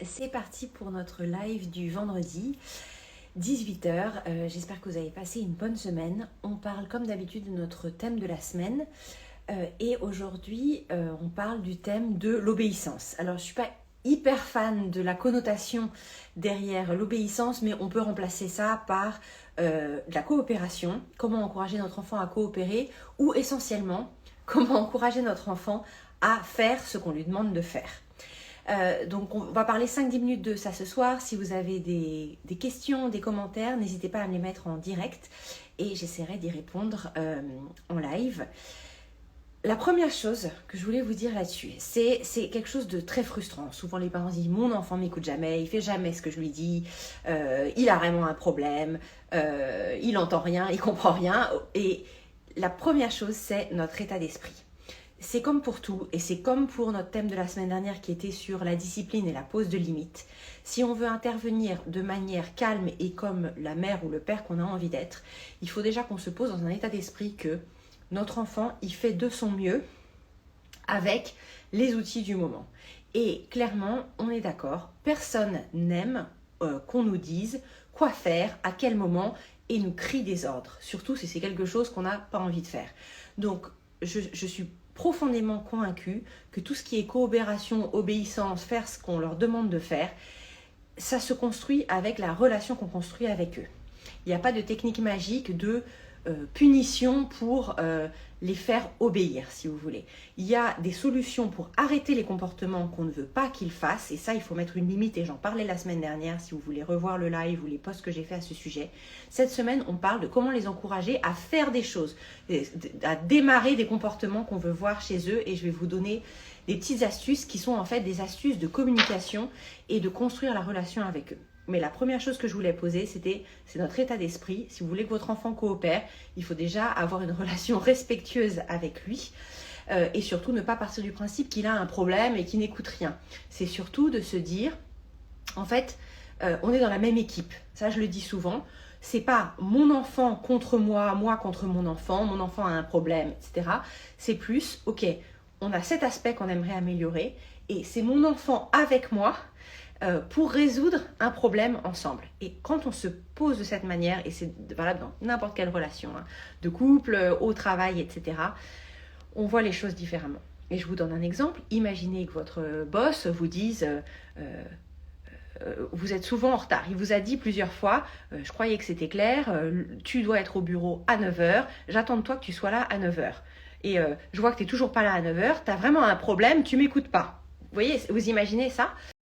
C'est parti pour notre live du vendredi, 18 h. J'espère que vous avez passé une bonne semaine. On parle comme d'habitude de notre thème de la semaine. Et aujourd'hui, on parle du thème de l'obéissance. Alors, je ne suis pas hyper fan de la connotation derrière l'obéissance, mais on peut remplacer ça par de la coopération. Comment encourager notre enfant à coopérer ou essentiellement, comment encourager notre enfant à faire ce qu'on lui demande de faire. Donc on va parler 5-10 minutes de ça ce soir. Si vous avez des questions, des commentaires, n'hésitez pas à me les mettre en direct et j'essaierai d'y répondre en live. La première chose que je voulais vous dire là-dessus, c'est quelque chose de très frustrant. Souvent les parents disent « mon enfant m'écoute jamais, il fait jamais ce que je lui dis, il a vraiment un problème, il n'entend rien, il comprend rien ». Et la première chose, c'est notre état d'esprit. C'est comme pour tout, et c'est comme pour notre thème de la semaine dernière qui était sur la discipline et la pose de limites. Si on veut intervenir de manière calme et comme la mère ou le père qu'on a envie d'être, il faut déjà qu'on se pose dans un état d'esprit que notre enfant, il fait de son mieux avec les outils du moment. Et clairement, on est d'accord, personne n'aime qu'on nous dise quoi faire, à quel moment, et nous crie des ordres, surtout si c'est quelque chose qu'on n'a pas envie de faire. Donc, je suis profondément convaincue que tout ce qui est coopération, obéissance, faire ce qu'on leur demande de faire, ça se construit avec la relation qu'on construit avec eux. Il n'y a pas de technique magique de punition pour les faire obéir, si vous voulez. Il y a des solutions pour arrêter les comportements qu'on ne veut pas qu'ils fassent, et ça, il faut mettre une limite, et j'en parlais la semaine dernière, si vous voulez revoir le live ou les posts que j'ai fait à ce sujet. Cette semaine, on parle de comment les encourager à faire des choses, à démarrer des comportements qu'on veut voir chez eux, et je vais vous donner des petites astuces qui sont en fait des astuces de communication et de construire la relation avec eux. Mais la première chose que je voulais poser, c'est notre état d'esprit. Si vous voulez que votre enfant coopère, il faut déjà avoir une relation respectueuse avec lui et surtout ne pas partir du principe qu'il a un problème et qu'il n'écoute rien. C'est surtout de se dire, en fait, on est dans la même équipe. Ça, je le dis souvent. C'est pas mon enfant contre moi, moi contre mon enfant a un problème, etc. C'est plus, ok, on a cet aspect qu'on aimerait améliorer et c'est mon enfant avec moi pour résoudre un problème ensemble. Et quand on se pose de cette manière, et c'est valable dans n'importe quelle relation, de couple, au travail, etc., on voit les choses différemment. Et je vous donne un exemple. Imaginez que votre boss vous dise vous êtes souvent en retard. Il vous a dit plusieurs fois, je croyais que c'était clair, tu dois être au bureau à 9 h, j'attends de toi que tu sois là à 9 h. Et je vois que tu n'es toujours pas là à 9 h, tu as vraiment un problème, tu ne m'écoutes pas. Vous voyez, vous imaginez ça ?